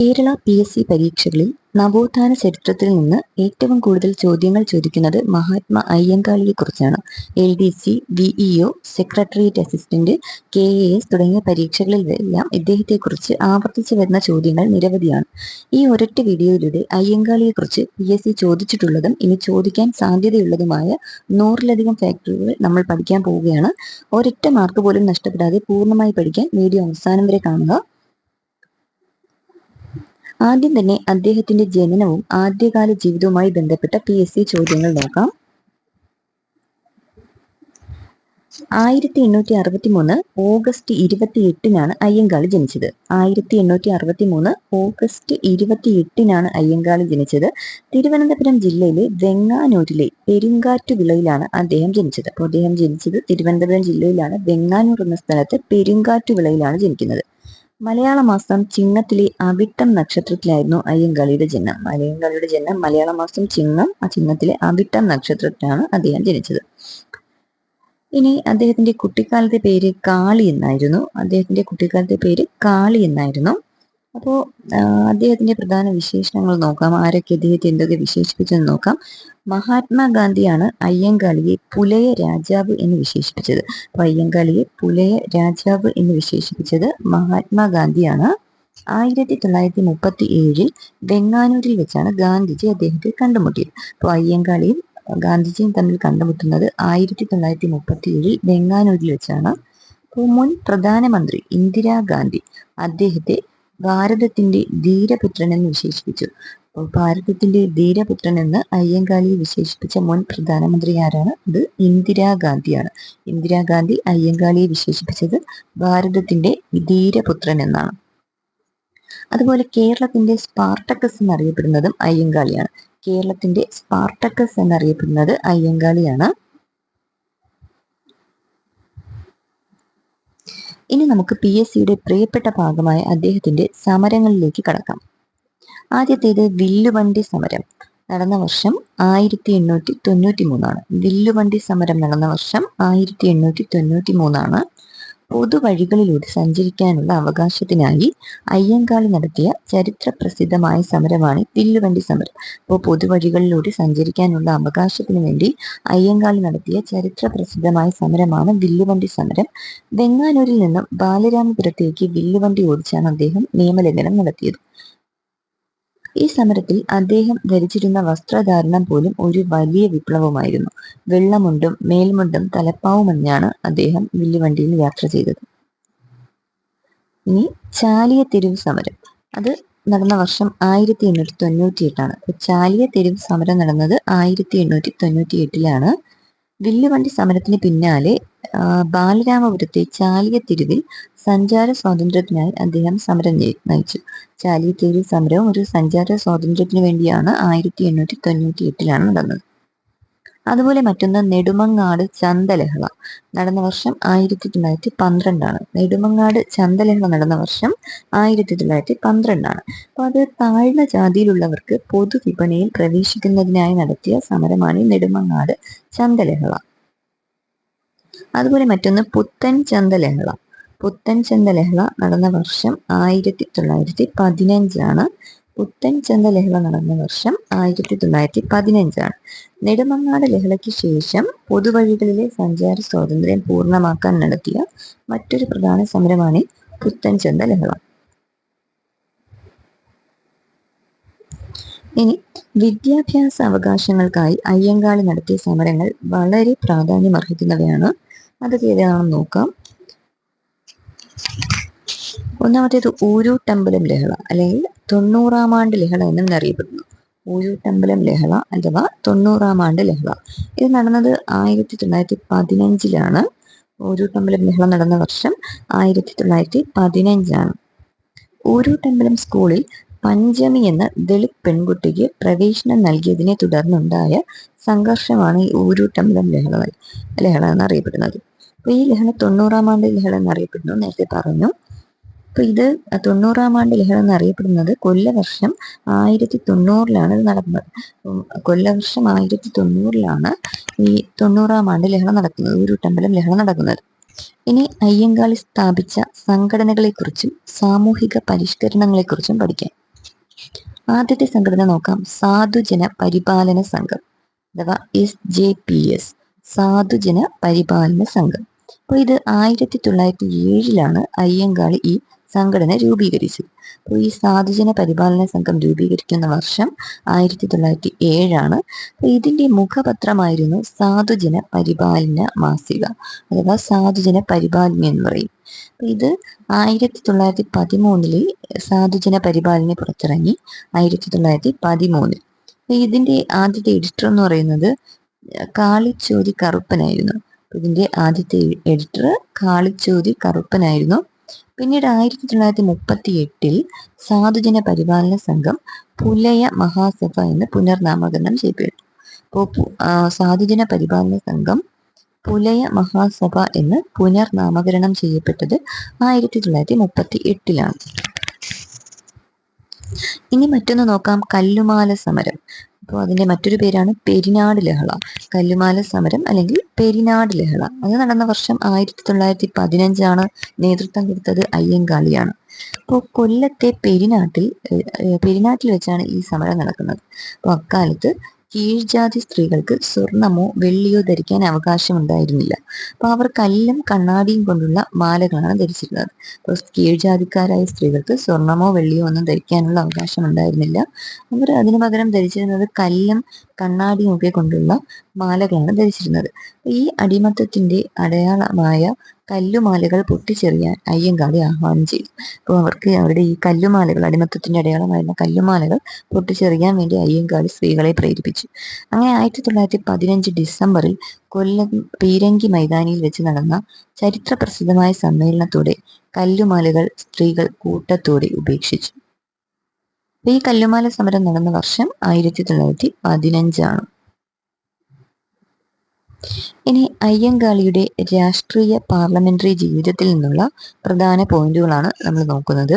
Kerala PSC പരീക്ഷകളിൽ നവോത്ഥാന ചരിത്രത്തിൽ നിന്ന് ഏറ്റവും കൂടുതൽ ചോദ്യങ്ങൾ ചോദിക്കുന്നത് മഹാത്മാ അയ്യങ്കാളിയെക്കുറിച്ചാണ്. LDC, VEO, secretariat assistant, KAS തുടങ്ങിയ പരീക്ഷകളിലെല്ലാം ഇദ്ദേഹത്തെക്കുറിച്ച് ആവർത്തിച്ചു വരുന്ന ചോദ്യങ്ങൾ നിരവധിയാണ്. ഈ ഒരൊറ്റ വീഡിയോയിലൂടെ അയ്യങ്കാളിയെക്കുറിച്ച് PSC ചോദിച്ചിട്ടുള്ളതും ഇനി ചോദിക്കാൻ സാധ്യതയുള്ളതുമായ 100-ലധികം ഫാക്ടറുകൾ നമ്മൾ പഠിക്കാൻ പോവുകയാണ്. ഒരൊറ്റ മാർക്ക് പോലും നഷ്ടപ്പെടാതെ പൂർണ്ണമായി പഠിക്കാൻ വീഡിയോ അവസാനം വരെ കാണുക. ആദ്യം തന്നെ അദ്ദേഹത്തിന്റെ ജനനവും ആദ്യകാല ജീവിതവുമായി ബന്ധപ്പെട്ട PSC ചോദ്യങ്ങൾ നോക്കാം. 1863 ഓഗസ്റ്റ് 28-നാണ് അയ്യങ്കാളി ജനിച്ചത്. 1863 ഓഗസ്റ്റ് 28-നാണ് അയ്യങ്കാളി ജനിച്ചത്. തിരുവനന്തപുരം ജില്ലയിലെ വെങ്ങാനൂരിലെ പെരുങ്കാറ്റുവിളയിലാണ് അദ്ദേഹം ജനിച്ചത്. അപ്പോൾ അദ്ദേഹം ജനിച്ചത് തിരുവനന്തപുരം ജില്ലയിലാണ്, വെങ്ങാനൂർ എന്ന സ്ഥലത്ത് പെരുങ്കാറ്റുവിളയിലാണ് ജനിക്കുന്നത്. മലയാള മാസം ചിങ്ങത്തിലെ അവിട്ടം നക്ഷത്രത്തിലായിരുന്നു അയ്യങ്കാളിയുടെ ജനനം. മലയാള മാസം ചിങ്ങം, ആ ചിങ്ങത്തിലെ അവിട്ടം നക്ഷത്രത്തിലാണ് അദ്ദേഹം ജനിച്ചത്. ഇനി അദ്ദേഹത്തിന്റെ കുട്ടിക്കാലത്തെ പേര് കാളി എന്നായിരുന്നു. അപ്പോൾ അദ്ദേഹത്തിന്റെ പ്രധാന വിശേഷണങ്ങൾ നോക്കാം. ആരൊക്കെ അദ്ദേഹത്തെ എന്തൊക്കെ വിശേഷിപ്പിച്ചെന്ന് നോക്കാം. മഹാത്മാഗാന്ധിയാണ് അയ്യങ്കാളിയെ പുലയ രാജാവ് എന്ന് വിശേഷിപ്പിച്ചത്. അപ്പൊ അയ്യങ്കാളിയെ പുലയ രാജാവ് എന്ന് വിശേഷിപ്പിച്ചത് മഹാത്മാഗാന്ധിയാണ്. 1937 വെങ്ങാനൂരിൽ വെച്ചാണ് ഗാന്ധിജി അദ്ദേഹത്തെ കണ്ടുമുട്ടിയത്. അപ്പോൾ അയ്യങ്കാളിയും ഗാന്ധിജിയും തമ്മിൽ കണ്ടുമുട്ടുന്നത് 1937 വെങ്ങാനൂരിൽ വെച്ചാണ്. അപ്പോൾ മുൻ പ്രധാനമന്ത്രി ഇന്ദിരാഗാന്ധി അദ്ദേഹത്തെ ഭാരതത്തിന്റെ ധീരപുത്രൻ എന്ന് വിശേഷിപ്പിച്ചു. അപ്പോൾ ഭാരതത്തിന്റെ ധീരപുത്രൻ എന്ന് അയ്യങ്കാളിയെ വിശേഷിപ്പിച്ച മുൻ പ്രധാനമന്ത്രി ആരാണ്? അത് ഇന്ദിരാഗാന്ധിയാണ്. ഇന്ദിരാഗാന്ധി അയ്യങ്കാളിയെ വിശേഷിപ്പിച്ചത് ഭാരതത്തിന്റെ ധീരപുത്രൻ എന്നാണ്. അതുപോലെ കേരളത്തിന്റെ സ്പാർട്ടക്കസ് എന്നറിയപ്പെടുന്നതും അയ്യങ്കാളിയാണ്. ഇനി നമുക്ക് PSCയുടെ പ്രിയപ്പെട്ട ഭാഗമായ അദ്ദേഹത്തിന്റെ സമരങ്ങളിലേക്ക് കടക്കാം. ആദ്യത്തേത് വില്ലുവണ്ടി സമരം നടന്ന വർഷം 1893 വില്ലുവണ്ടി സമരം നടന്ന വർഷം 1893. പൊതുവഴികളിലൂടെ സഞ്ചരിക്കാനുള്ള അവകാശത്തിനായി അയ്യങ്കാളി നടത്തിയ ചരിത്ര പ്രസിദ്ധമായ സമരമാണ് വില്ലുവണ്ടി സമരം. അപ്പോൾ പൊതുവഴികളിലൂടെ സഞ്ചരിക്കാനുള്ള അവകാശത്തിന് വേണ്ടി അയ്യങ്കാളി നടത്തിയ ചരിത്ര പ്രസിദ്ധമായ സമരമാണ് വില്ലുവണ്ടി സമരം. വെങ്ങാനൂരിൽ നിന്നും ബാലരാമപുരത്തേക്ക് വില്ലുവണ്ടി ഓടിച്ചാണ് അദ്ദേഹം നിയമലംഘനം നടത്തിയത്. ഈ സമരത്തിൽ അദ്ദേഹം ധരിച്ചിരുന്ന വസ്ത്രധാരണം പോലും ഒരു വലിയ വിപ്ലവമായിരുന്നു. വെള്ളമുണ്ടും മേൽമുണ്ടും തലപ്പാവുമണിഞ്ഞാണ് അദ്ദേഹം വില്ലുവണ്ടിയിൽ യാത്ര ചെയ്തത്. ഇനി ചാലിയ തെരുവ് സമരം, അത് നടന്ന വർഷം 1898. ചാലിയ തെരുവ് സമരം നടന്നത് 1898. വില്ലുവണ്ടി സമരത്തിന് പിന്നാലെ ബാലരാമപുരത്തെ ചാലിയ തെരുവിൽ സഞ്ചാര സ്വാതന്ത്ര്യത്തിനായി അദ്ദേഹം സമരം നയിച്ചു. ചാലിയ തെരുവ് സമരവും ഒരു സഞ്ചാര സ്വാതന്ത്ര്യത്തിന് വേണ്ടിയാണ് 1898 നടന്നത്. അതുപോലെ മറ്റൊന്ന് നെടുമങ്ങാട് ചന്തലഹള നടന്ന വർഷം 1912. നെടുമങ്ങാട് ചന്തലഹള നടന്ന വർഷം 1912. അപ്പോൾ അത് താഴ്ന്ന ജാതിയിലുള്ളവർക്ക് പൊതുവിപണിയിൽ പ്രവേശിക്കുന്നതിനായി നടത്തിയ സമരമാണ് ഈ നെടുമങ്ങാട് ചന്തലഹള. അതുപോലെ മറ്റൊന്ന് പുത്തൻ ചന്തലഹള നടന്ന വർഷം 1915. പുത്തൻ ചന്തലഹള നടന്ന വർഷം 1915. നെടുമങ്ങാട് ലഹളയ്ക്ക് ശേഷം പൊതുവഴികളിലെ സഞ്ചാര സ്വാതന്ത്ര്യം പൂർണ്ണമാക്കാൻ നടത്തിയ മറ്റൊരു പ്രധാന സമരമാണ് പുത്തൻ ചന്തലഹള. ഇനി വിദ്യാഭ്യാസ അവകാശങ്ങൾക്കായി അയ്യങ്കാളി നടത്തിയ സമരങ്ങൾ വളരെ പ്രാധാന്യം അർഹിക്കുന്നവയാണ്. അതൊക്കെ ഏതാണെന്ന് നോക്കാം. ഒന്നാമത്തേത് ഊരൂട്ടമ്പലം ലഹള, അല്ലെങ്കിൽ 90-ാം ആണ്ട് ലഹള എന്നും അറിയപ്പെടുന്നു. ഊരൂട്ടമ്പലം ലഹള അഥവാ 90-ാം ആണ്ട് ലഹള ഇത് നടന്നത് 1915. ഊരൂട്ടമ്പലം ലഹള നടന്ന വർഷം 1915. ഊരൂട്ടമ്പലം സ്കൂളിൽ പഞ്ചമി എന്ന ദളിത് പെൺകുട്ടിക്ക് പ്രവേശനം നൽകിയതിനെ തുടർന്നുണ്ടായ സംഘർഷമാണ് ഈ ഊരൂട്ടമ്പലം ലഹള എന്നറിയപ്പെടുന്നത്. അപ്പൊ ഈ ലഹള 90-ാം ആണ്ട് ലഹള എന്നറിയപ്പെടുന്നു, നേരത്തെ പറഞ്ഞു. അപ്പൊ ഇത് 90-ാം ആണ്ട് ലഹള എന്നറിയപ്പെടുന്നത് കൊല്ലവർഷം 1990 ഇത് നടക്കുന്നത്. കൊല്ലവർഷം 1990 ഈ 90-ാം ആണ്ട് ലഹള നടക്കുന്നത്, ഊരൂട്ടമ്പലം ലഹള നടക്കുന്നത്. ഇനി അയ്യങ്കാളി സ്ഥാപിച്ച സംഘടനകളെക്കുറിച്ചും സാമൂഹിക പരിഷ്കരണങ്ങളെക്കുറിച്ചും പഠിക്കാം. ആദ്യത്തെ സംഘടന നോക്കാം, സാധുജന പരിപാലന സംഘം അഥവാ SJPS, സാധുജന പരിപാലന സംഘം. അപ്പോൾ ഇത് 1907 അയ്യങ്കാളി ഈ സംഘടന രൂപീകരിച്ചത്. അപ്പോൾ ഈ സാധുജന പരിപാലന സംഘം രൂപീകരിക്കുന്ന വർഷം 1907. അപ്പോൾ ഇതിന്റെ മുഖപത്രമായിരുന്നു സാധുജന പരിപാലന മാസിക അഥവാ സാധുജന പരിപാലന എന്ന് പറയും. അപ്പൊ ഇത് 1913 സാധുജന പരിപാലന പുറത്തിറങ്ങി 1913. ഇതിന്റെ ആദ്യത്തെ എഡിറ്റർ എന്ന് പറയുന്നത് കാളിച്ചോതി കറുപ്പനായിരുന്നു. ഇതിന്റെ ആദ്യത്തെ എഡിറ്റർ കാളിച്ചോതി കറുപ്പനായിരുന്നു. പിന്നീട് 1938 സാധുജന പരിപാലന സംഘം പുലയ മഹാസഭ എന്ന് പുനർനാമകരണം ചെയ്യപ്പെട്ടു. അപ്പോൾ സാധുജന പരിപാലന സംഘം പുലയ മഹാസഭ എന്ന് പുനർനാമകരണം ചെയ്യപ്പെട്ടത് 1938. ഇനി മറ്റൊന്ന് നോക്കാം, കല്ലുമാല സമരം. അപ്പോൾ അതിന്റെ മറ്റൊരു പേരാണ് പെരിനാട് ലഹള. കല്ലുമാല സമരം അല്ലെങ്കിൽ പെരിനാട് ലഹള അത് നടന്ന വർഷം 1915. നേതൃത്വം കൊടുത്തത് അയ്യങ്കാളിയാണ്. അപ്പോൾ കൊല്ലത്തെ പെരിനാട്ടിൽ വെച്ചാണ് ഈ സമരം നടക്കുന്നത്. അപ്പോൾ അക്കാലത്ത് കീഴ്ജാതി സ്ത്രീകൾക്ക് സ്വർണമോ വെള്ളിയോ ധരിക്കാൻ അവകാശമുണ്ടായിരുന്നില്ല. അപ്പൊ അവർ കല്ലും കണ്ണാടിയും കൊണ്ടുള്ള മാലകളാണ് ധരിച്ചിരുന്നത്. അപ്പോൾ കീഴ്ജാതിക്കാരായ സ്ത്രീകൾക്ക് സ്വർണമോ വെള്ളിയോ ഒന്നും ധരിക്കാനുള്ള അവകാശം ഉണ്ടായിരുന്നില്ല. അവർ അതിനു പകരം ധരിച്ചിരുന്നത് കല്ലും കണ്ണാടിയും ഒക്കെ കൊണ്ടുള്ള മാലകളാണ് ധരിച്ചിരുന്നത്. ഈ അടിമത്തത്തിന്റെ അടയാളമായ കല്ലുമാലകൾ പൊട്ടിച്ചെറിയാൻ അയ്യങ്കാളി ആഹ്വാനം ചെയ്തു. അപ്പോൾ അവർക്ക് അവരുടെ ഈ കല്ലുമാലകൾ, അടിമത്തത്തിന്റെ അടയാളമായിരുന്ന കല്ലുമാലകൾ പൊട്ടിച്ചെറിയാൻ വേണ്ടി അയ്യങ്കാളി സ്ത്രീകളെ പ്രേരിപ്പിച്ചു. അങ്ങനെ 1915 ഡിസംബറിൽ കൊല്ലം പീരങ്കി മൈതാനിയിൽ വെച്ച് നടന്ന ചരിത്ര പ്രസിദ്ധമായ സമ്മേളനത്തോടെ കല്ലുമാലകൾ സ്ത്രീകൾ കൂട്ടത്തോടെ ഉപേക്ഷിച്ചു. ഈ കല്ലുമാല സമരം നടന്ന വർഷം 1915. ഇനി അയ്യങ്കാളിയുടെ രാഷ്ട്രീയ പാർലമെന്ററി ജീവിതത്തിൽ നിന്നുള്ള പ്രധാന പോയിന്റുകളാണ് നമ്മൾ നോക്കുന്നത്.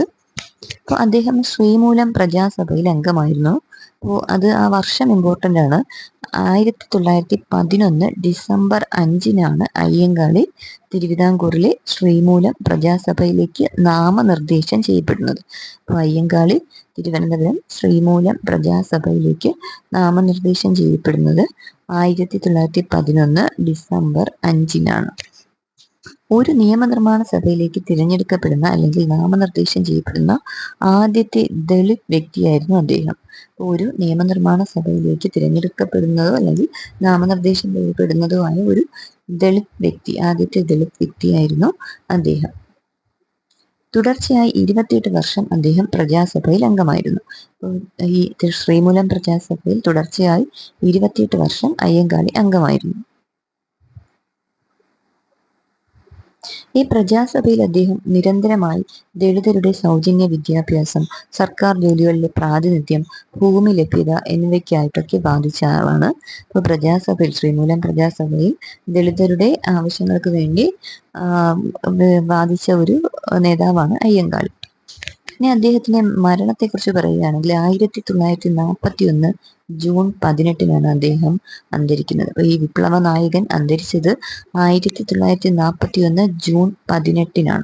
അപ്പോൾ അദ്ദേഹം ശ്രീമൂലം പ്രജാസഭയിൽ അംഗമായിരുന്നു. അപ്പോൾ അത് ആ വർഷം ഇമ്പോർട്ടൻ്റ് ആണ്. 1911 ഡിസംബർ 5 അയ്യങ്കാളി തിരുവിതാംകൂറിലെ ശ്രീമൂലം പ്രജാസഭയിലേക്ക് നാമനിർദ്ദേശം ചെയ്യപ്പെടുന്നത്. അപ്പോൾ അയ്യങ്കാളി തിരുവനന്തപുരം ശ്രീമൂലം പ്രജാസഭയിലേക്ക് നാമനിർദ്ദേശം ചെയ്യപ്പെടുന്നത് 1911 ഡിസംബർ 5. ഒരു നിയമനിർമ്മാണ സഭയിലേക്ക് തിരഞ്ഞെടുക്കപ്പെടുന്ന അല്ലെങ്കിൽ നാമനിർദ്ദേശം ചെയ്യപ്പെടുന്ന ആദ്യത്തെ ദളിത് വ്യക്തിയായിരുന്നു അദ്ദേഹം. ഒരു നിയമനിർമ്മാണ സഭയിലേക്ക് തിരഞ്ഞെടുക്കപ്പെടുന്നതോ അല്ലെങ്കിൽ നാമനിർദ്ദേശം ചെയ്യപ്പെടുന്നതോ ആയ ഒരു ദളിത് വ്യക്തി, ആദ്യത്തെ ദളിത് വ്യക്തിയായിരുന്നു അദ്ദേഹം. തുടർച്ചയായി 28 വർഷം അദ്ദേഹം പ്രജാസഭയിൽ അംഗമായിരുന്നു. ഈ ശ്രീമൂലം പ്രജാസഭയിൽ തുടർച്ചയായി 28 വർഷം അയ്യങ്കാളി അംഗമായിരുന്നു. ഈ പ്രജാസഭയിൽ അദ്ദേഹം നിരന്തരമായി ദളിതരുടെ സൗജന്യ വിദ്യാഭ്യാസം, സർക്കാർ ജോലികളിലെ പ്രാതിനിധ്യം, ഭൂമി ലഭ്യത എന്നിവയ്ക്കായിട്ടൊക്കെ വാദിച്ച ആളാണ്. ഇപ്പോൾ പ്രജാസഭയിൽ, ശ്രീമൂലം പ്രജാസഭയിൽ ദളിതരുടെ ആവശ്യങ്ങൾക്ക് വേണ്ടി വാദിച്ച ഒരു നേതാവാണ് അയ്യങ്കാളി. ഇനി അദ്ദേഹത്തിന്റെ മരണത്തെക്കുറിച്ച് പറയുകയാണെങ്കിൽ 1941 ജൂൺ 18 അദ്ദേഹം അന്തരിക്കുന്നത്. അപ്പൊ ഈ വിപ്ലവ നായകൻ അന്തരിച്ചത് 1941 ജൂൺ 18.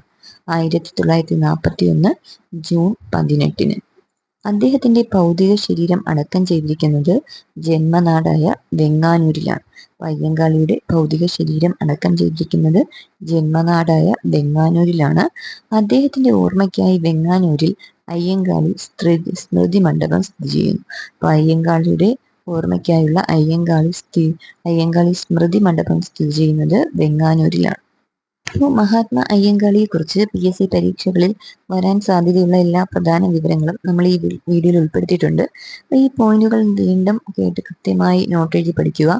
1941 ജൂൺ 18. അദ്ദേഹത്തിന്റെ ഭൗതിക ശരീരം അടക്കം ചെയ്തിരിക്കുന്നത് ജന്മനാടായ വെങ്ങാനൂരിലാണ്. അയ്യങ്കാളിയുടെ ഭൗതിക ശരീരം അടക്കം ചെയ്തിരിക്കുന്നത് ജന്മനാടായ വെങ്ങാനൂരിലാണ്. അദ്ദേഹത്തിന്റെ ഓർമ്മയ്ക്കായി വെങ്ങാനൂരിൽ അയ്യങ്കാളി സ്മൃതി മണ്ഡപം സ്ഥിതി ചെയ്യുന്നു. അപ്പൊ അയ്യങ്കാളിയുടെ ഓർമ്മയ്ക്കായുള്ള അയ്യങ്കാളി സ്മൃതി മണ്ഡപം സ്ഥിതി ചെയ്യുന്നത് വെങ്ങാനൂരിലാണ്. അപ്പോൾ മഹാത്മാ അയ്യങ്കാളിയെ കുറിച്ച് PSC പരീക്ഷകളിൽ വരാൻ സാധ്യതയുള്ള എല്ലാ പ്രധാന വിവരങ്ങളും നമ്മൾ ഈ വീഡിയോയിൽ ഉൾപ്പെടുത്തിയിട്ടുണ്ട്. അപ്പോൾ ഈ പോയിന്റുകൾ വീണ്ടും കേട്ട് കൃത്യമായി നോട്ട് എഴുതി പഠിക്കുക.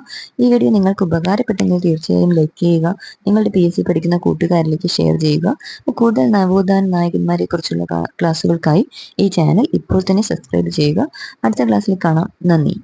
ഈ വീഡിയോ നിങ്ങൾക്ക് ഉപകാരപ്പെട്ടെങ്കിൽ തീർച്ചയായും ലൈക്ക് ചെയ്യുക. നിങ്ങളുടെ PSC പഠിക്കുന്ന കൂട്ടുകാരിലേക്ക് ഷെയർ ചെയ്യുക. കൂടുതൽ നവോത്ഥാന നായകന്മാരെ കുറിച്ചുള്ള ക്ലാസ്സുകൾക്കായി ഈ ചാനൽ ഇപ്പോൾ തന്നെ സബ്സ്ക്രൈബ് ചെയ്യുക. അടുത്ത ക്ലാസ്സിൽ കാണാം. നന്ദി.